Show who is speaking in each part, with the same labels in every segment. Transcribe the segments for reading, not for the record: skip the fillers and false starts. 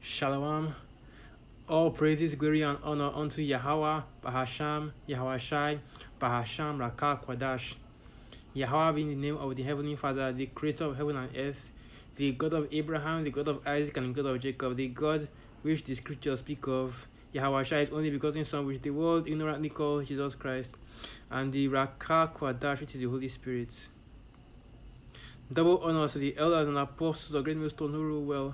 Speaker 1: Shalom. All praises, glory, and honor unto Yahweh, Bahasham, Yahweh Shai, Bahasham, Rakah, Kwadash. Yahweh being the name of the Heavenly Father, the creator of heaven and earth, the God of Abraham, the God of Isaac, and the God of Jacob, the God which the scriptures speak of. Yahweh Shai is only begotten Son, which the world ignorantly calls Jesus Christ, and the Rakah, Kwadash, which is the Holy Spirit. Double honors to the elders and apostles of great millstone who rule well,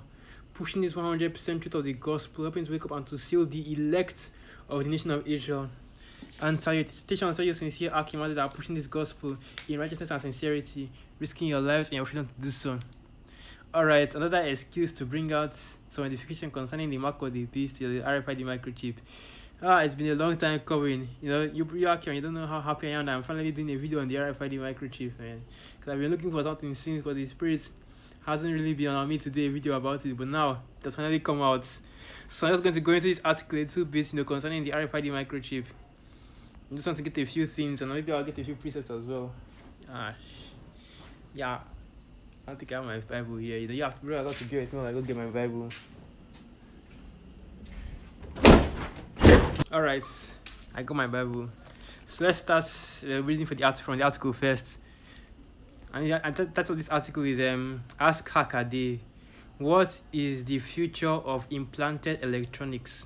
Speaker 1: pushing this 100% truth of the gospel, helping to wake up and to seal the elect of the nation of Israel. And salutations to you sincere Archimedes that are pushing this gospel in righteousness and sincerity, risking your lives and your freedom to do so. Alright, another excuse to bring out some edification concerning the mark of the beast, the RFID microchip. It's been a long time coming. You Archimedes, you don't know how happy I am that I'm finally doing a video on the RFID microchip, man. Because I've been looking for something since, but the spirit hasn't really been on me to do a video about it, but now it has finally come out. So I'm just going to go into this article a little bit, concerning the RFID microchip. I just want to get a few things, and maybe I'll get a few presets as well. Yeah, I don't think I have my Bible here. You have to bring a lot to do it. No, I go get my Bible. Alright, I got my Bible. So let's start reading from the article first. And that's what this article is. Ask Hakade, what is the future of implanted electronics?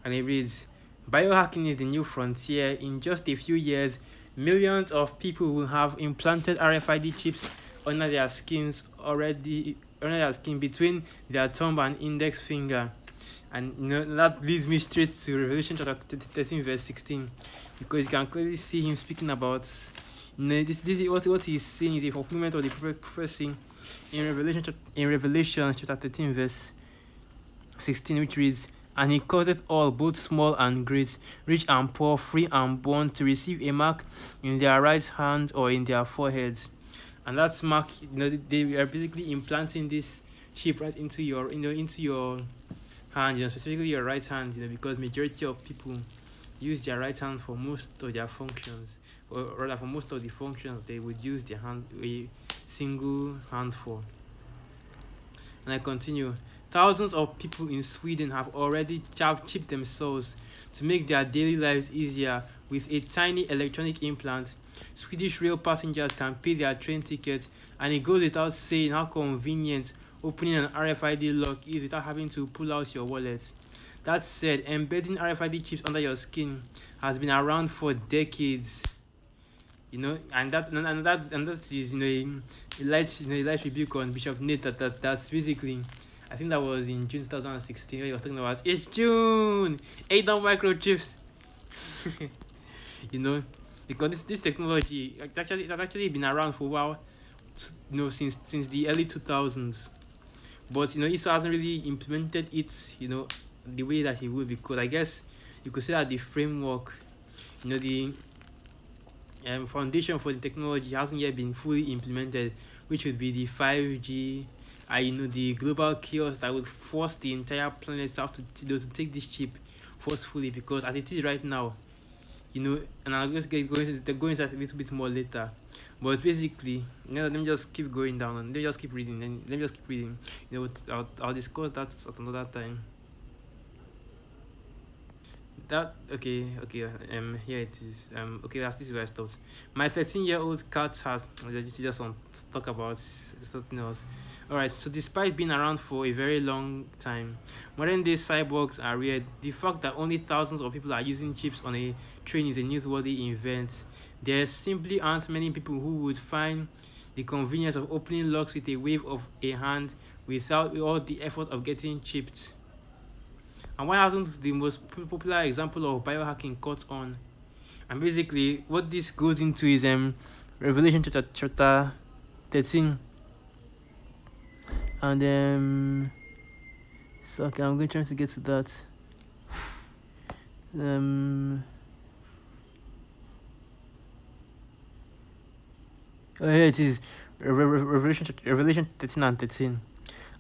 Speaker 1: And it reads, biohacking is the new frontier. In just a few years, millions of people will have implanted RFID chips under their skin between their thumb and index finger. And that leads me straight to Revelation chapter 13 verse 16, because you can clearly see him speaking about this is what he's saying is a fulfillment of the prophecy in Revelation chapter 13 verse 16, which reads, and he causeth all, both small and great, rich and poor, free and bond, to receive a mark in their right hand or in their foreheads. And that mark, they are basically implanting this chip right into your hand, specifically your right hand, because majority of people use their right hand for most of their functions, or rather for most of the functions they would use their hand, a single hand for. And I continue. Thousands of people in Sweden have already chipped themselves to make their daily lives easier with a tiny electronic implant. Swedish rail passengers can pay their train tickets, and it goes without saying how convenient opening an RFID lock is without having to pull out your wallet. That said, embedding RFID chips under your skin has been around for decades. And that is a light rebuke on Bishop Nate that's basically, I think that was in June 2016 where he was talking about it's June, 8 microchips. Because this technology it has actually been around for a while, since the early 2000s. But ISO hasn't really implemented it, the way that he would, because I guess you could say that the framework, the foundation for the technology hasn't yet been fully implemented, which would be the 5G, the global chaos that would force the entire planet to have to take this chip forcefully, because as it is right now, and I'm going to go into that a little bit more later. But basically, let me just keep going down and let me just keep reading. I'll discuss that at another time. Here it is. This is where I stopped. My 13-year-old cat has just want to talk about something else. Alright, so despite being around for a very long time, modern day cyborgs are rare. The fact that only thousands of people are using chips on a train is a newsworthy event. There simply aren't many people who would find the convenience of opening locks with a wave of a hand without all the effort of getting chipped. And why hasn't the most popular example of biohacking caught on? And basically, what this goes into is Revelation chapter 13. And so okay, I'm going to try to get to that. Here it is, Revelation 13 and 13.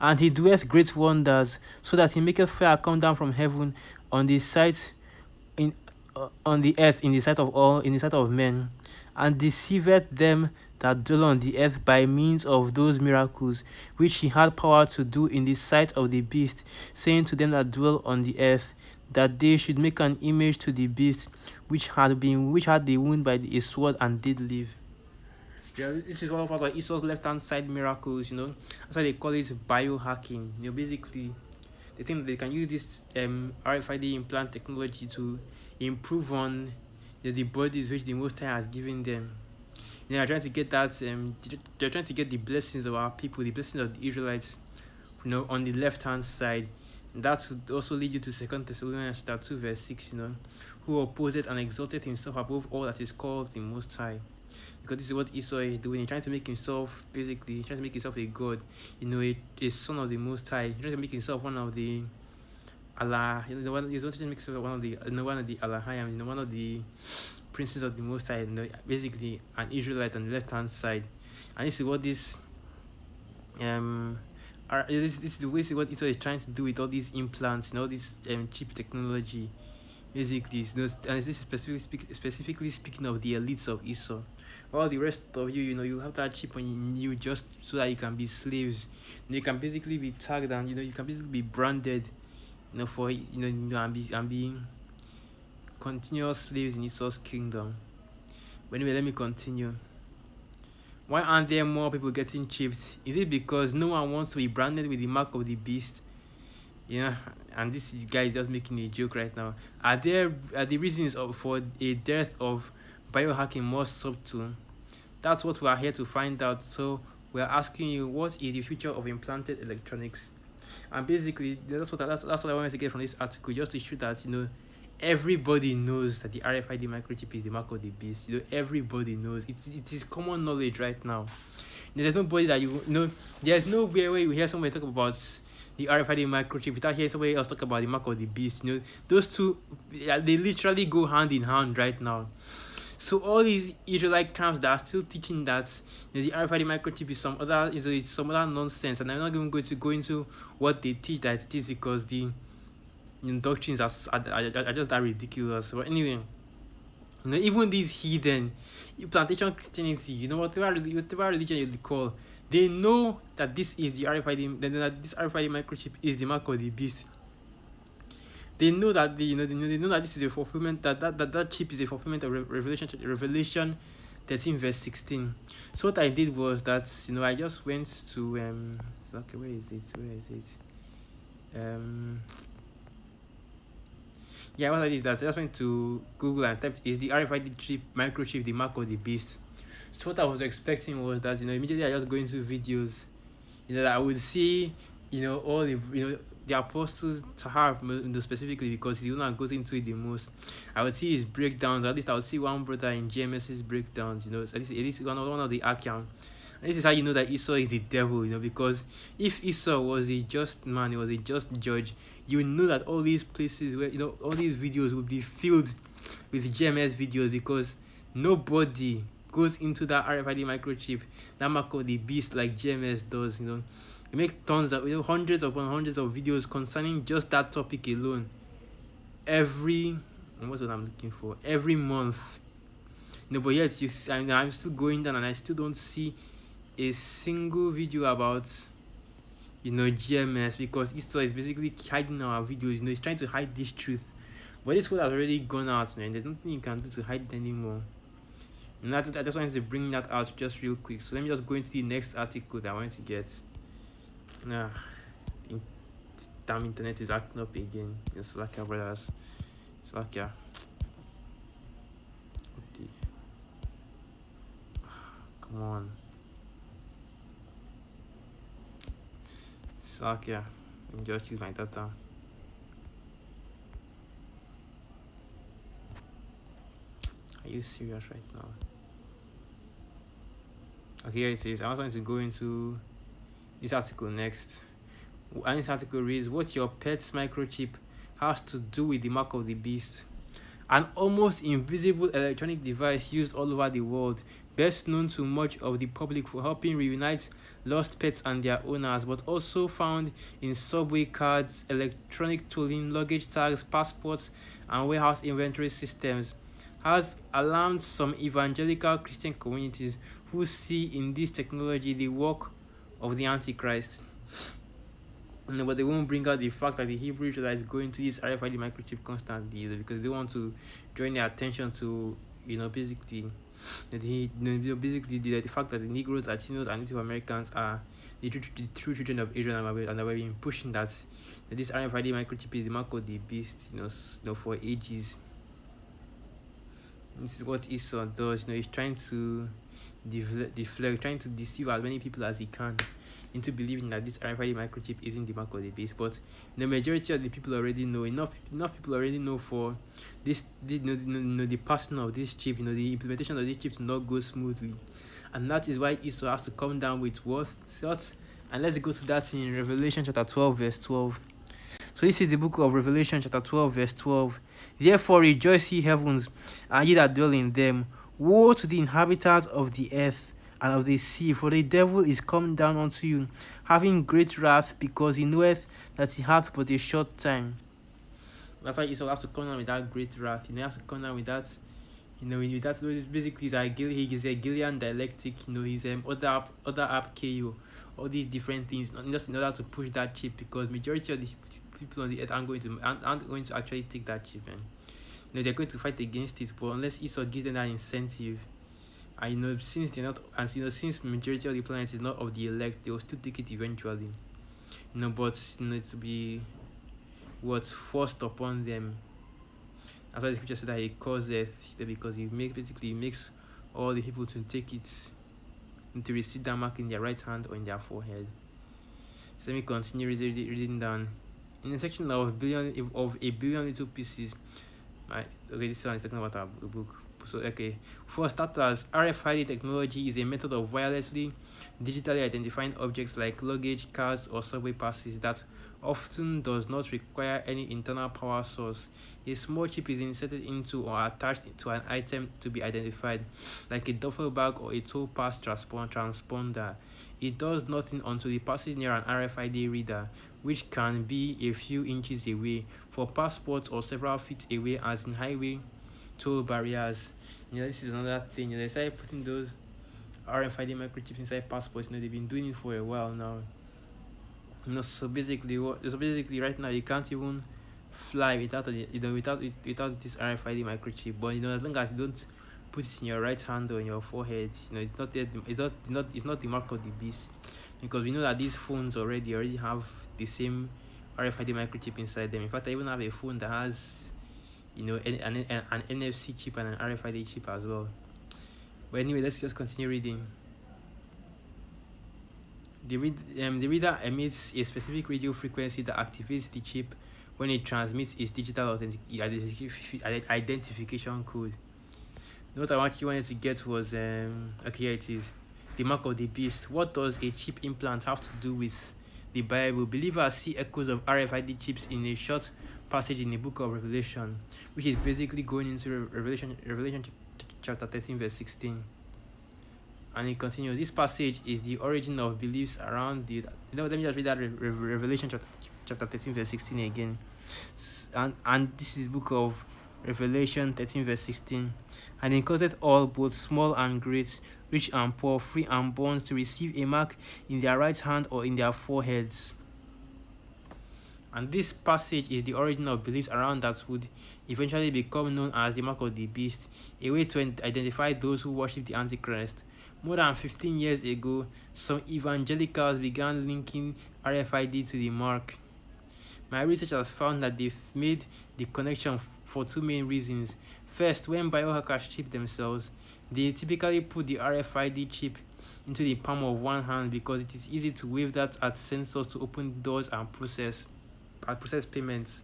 Speaker 1: And he doeth great wonders, so that he maketh fire come down from heaven on the earth, in the sight of men, and deceiveth them that dwell on the earth by means of those miracles which he had power to do in the sight of the beast, saying to them that dwell on the earth, that they should make an image to the beast which had the wound by a sword and did live. Yeah, this is all about like Esau's left hand side miracles, That's why they call it biohacking. Basically they think they can use this RFID implant technology to improve on the bodies which the Most High has given them. They're trying to get that they're trying to get the blessings of our people, the blessings of the Israelites, on the left hand side. And that would also lead you to 2 Thessalonians chapter 2 verse 6, who opposed and exalted himself above all that is called the Most High. Because this is what Esau is doing. He's trying to make himself, basically, trying to make himself a god, a son of the Most High. He's trying to make himself one of the Allah, he's trying to make himself one of the Allahayim, one of the princes of the Most High, basically an Israelite on the left hand side. And this is what this this is what Esau is trying to do with all these implants, this cheap technology, basically. And this is specifically speaking of the elites of Esau. All the rest of you, you have that chip on you just so that you can be slaves. You can basically be tagged and you can basically be branded, for and being continuous slaves in Esau's kingdom. But anyway, let me continue. Why aren't there more people getting chipped? Is it because no one wants to be branded with the mark of the beast? And this guy is just making a joke right now. Are the reasons for a dearth of biohacking more subtle? That's what we are here to find out. So we are asking you, what is the future of implanted electronics? And basically that's what I wanted to get from this article, just to show that everybody knows that the RFID microchip is the mark of the beast. Everybody knows it is common knowledge right now. There's nobody that there's nowhere where you hear somebody talk about the RFID microchip without hearing somebody else talk about the mark of the beast. Those two, they literally go hand in hand right now. So all these Israelite camps that are still teaching that the RFID microchip is some other nonsense, and I'm not even going to go into what they teach that it is, because the doctrines are just that ridiculous. But anyway, even these heathen plantation Christianity, whatever religion you call, they know that this is the RFID, that this RFID microchip is the mark of the beast. They know that they know that this is a fulfillment, that chip is a fulfillment of Revelation 13 verse 16. So what I did was that I just went to okay, where is it? What I did is that I just went to Google and typed, is the RFID chip microchip the mark of the beast? So what I was expecting was that immediately I just go into videos, that I would see all the apostles to have specifically, because he's the one that goes into it the most. I would see his breakdowns, or at least I would see one brother in GMS's breakdowns, at least one of the Achiam. And this is how you know that Esau is the devil, because if Esau was a just man, he was a just judge, you know that all these places where all these videos would be filled with GMS videos, because nobody goes into that RFID microchip, that mark of the beast, like GMS does. We make tons of hundreds upon hundreds of videos concerning just that topic alone. What's what I'm looking for? Every month. But yet I'm still going down and I still don't see a single video about GMS, because Esau is basically hiding our videos. He's trying to hide this truth. But this word has already gone out, man. There's nothing you can do to hide it anymore. And I just wanted to bring that out just real quick. So let me just go into the next article that I wanted to get. Damn, internet is acting up again. It's like your brothers. It's like yeah. Come on. It's like yeah. Let me just use my data. Are you serious right now? Okay, here it says. I was going to go into this article next. And this article reads, what your pet's microchip has to do with the mark of the beast. An almost invisible electronic device used all over the world, best known to much of the public for helping reunite lost pets and their owners, but also found in subway cards, electronic tolling, luggage tags, passports, and warehouse inventory systems, has alarmed some evangelical Christian communities who see in this technology the work of the Antichrist. But they won't bring out the fact that the Hebrew Israelites go into this RFID microchip constantly, because they want to draw their attention to, basically, basically the fact that the Negroes, Latinos, and Native Americans are the true children of Israel, and they've been pushing that this RFID microchip is the mark of the beast, for ages. This is what Esau does. He's trying to deflect, trying to deceive as many people as he can into believing that this RFID microchip isn't the mark of the beast. But the majority of the people already know. Enough people already know for this, the passing of this chip, the implementation of this chip to not go smoothly, and that is why Esau has to come down with what thoughts. And let's go to that in Revelation chapter 12, verse 12. So this is the book of Revelation chapter 12, verse 12. Therefore rejoice, ye heavens, and ye that dwell in them. Woe to the inhabitants of the earth and of the sea, for the devil is come down unto you, having great wrath, because he knoweth that he hath but a short time. That's why Esau has to come down with that great wrath. He has to come down with that, with that. Basically, he is a Gillian dialectic. He's other app KO, all these different things, not just in order to push that chip, because majority of the people on the earth aren't going to actually take that chip, and they're going to fight against it. But unless Esau gives them that incentive, and since they're not, and since majority of the planet is not of the elect, they will still take it eventually. But it to be what's forced upon them. That's why the scripture says that he causeth, because he makes all the people to take it, and to receive that mark in their right hand or in their forehead. So let me continue reading down. In the section of a billion little pieces, this one is talking about a book. So for starters, RFID technology is a method of wirelessly, digitally identifying objects like luggage, cars, or subway passes that often does not require any internal power source. A small chip is inserted into or attached to an item to be identified, like a duffel bag or a toll pass transponder. It does nothing until it passes near an RFID reader, which can be a few inches away, for passports, or several feet away, as in highway toll barriers. This is another thing. They started putting those RFID microchips inside passports. They've been doing it for a while now. So basically right now you can't even fly without without this RFID microchip. But as long as you don't put it in your right hand or in your forehead, it's not the mark of the beast, because we know that these phones already have the same RFID microchip inside them. In fact, I even have a phone that has an NFC chip and an RFID chip as well. But anyway, let's just continue reading. The reader emits a specific radio frequency that activates the chip when it transmits its digital identification code. What I wanted to get was here it is, the mark of the beast. What does a chip implant have to do with the Bible? Believers see echoes of RFID chips in a short passage in the book of Revelation, which is basically going into Revelation chapter 13, verse 16. And it continues. This passage is the origin of beliefs around the. Let me just read that Revelation chapter 13, verse 16 again. And this is the book of Revelation 13, verse 16. And it causeth all, both small and great, rich and poor, free and bond, to receive a mark in their right hand or in their foreheads. And this passage is the origin of beliefs around that would eventually become known as the mark of the beast, a way to identify those who worship the Antichrist. More than 15 years ago, some evangelicals began linking RFID to the mark. My research has found that they've made the connection for two main reasons. First, when biohackers chip themselves, they typically put the RFID chip into the palm of one hand, because it is easy to wave that at sensors to open doors and process payments.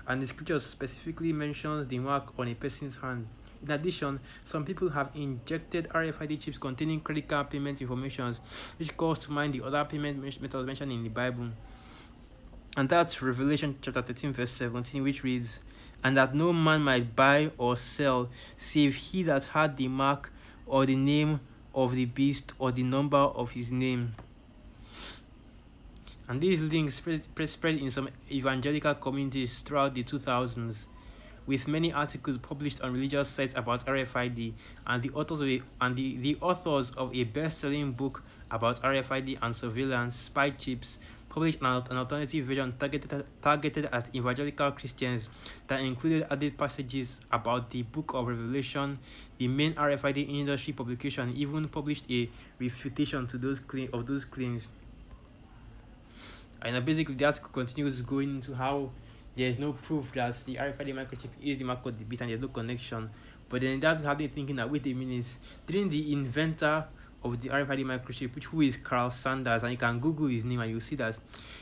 Speaker 1: And the scripture specifically mentions the mark on a person's hand. In addition, some people have injected RFID chips containing credit card payment information, which calls to mind the other payment methods mentioned in the Bible. And that's Revelation chapter 13, verse 17, which reads, "And that no man might buy or sell, save he that had the mark or the name of the beast or the number of his name." And these links spread in some evangelical communities throughout the 2000s. with many articles published on religious sites about RFID, and the authors of a best-selling book about RFID and surveillance spy chips published an alternative version targeted at evangelical Christians that included added passages about the Book of Revelation. The main RFID industry publication even published a refutation to those claims. And basically, the article continues going into how there is no proof that the RFID microchip is the mark of the beast and there's no connection. But then that had me thinking that, wait a minute, didn't the inventor of the RFID microchip, who is Carl Sanders, and you can Google his name and you'll see that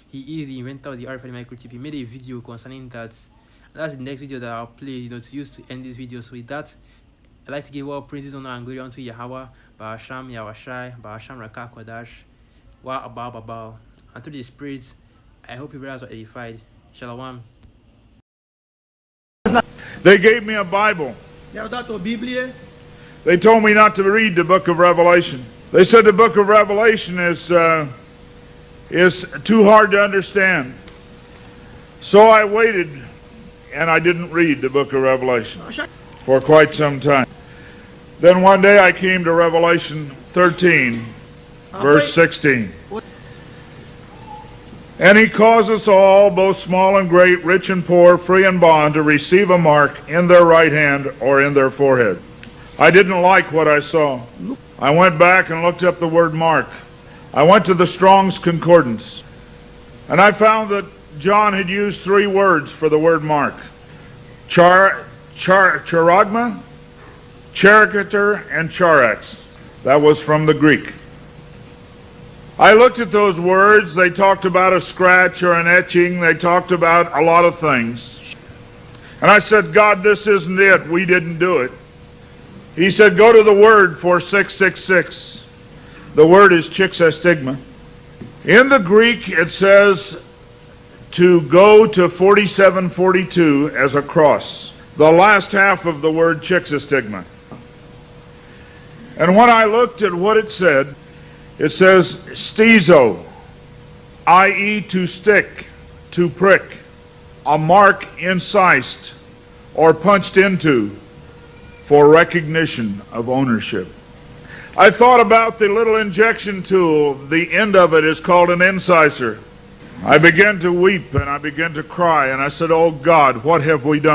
Speaker 1: he is the inventor of the RFID microchip. He made a video concerning that. And that's the next video that I'll play, to use to end this video. So with that, I'd like to give all praises, honor, and glory unto Yahweh, Ba'asham, Yahweh, Ba'asham, Rakah, Kodash, Wa Abba, Babal. And to the spirits, I hope you brothers are edified. Shalom.
Speaker 2: They gave me a Bible. They told me not to read the book of Revelation. They said the book of Revelation is too hard to understand. So I waited and I didn't read the book of Revelation for quite some time. Then one day I came to Revelation 13, verse 16. And he caused us all, both small and great, rich and poor, free and bond, to receive a mark in their right hand or in their forehead. I didn't like what I saw. I went back and looked up the word mark. I went to the Strong's Concordance, and I found that John had used 3 words for the word mark. Charagma, charicature, and charax. That was from the Greek. I looked at those words. They talked about a scratch or an etching. They talked about a lot of things. And I said, God, this isn't it. We didn't do it. He said, go to the word for 666. The word is chixestigma. In the Greek, it says to go to 4742 as a cross. The last half of the word chixestigma. And when I looked at what it says stizo, i.e. to stick, to prick, a mark incised or punched into for recognition of ownership. I thought about the little injection tool. The end of it is called an incisor. I began to weep and I began to cry and I said, oh God, what have we done?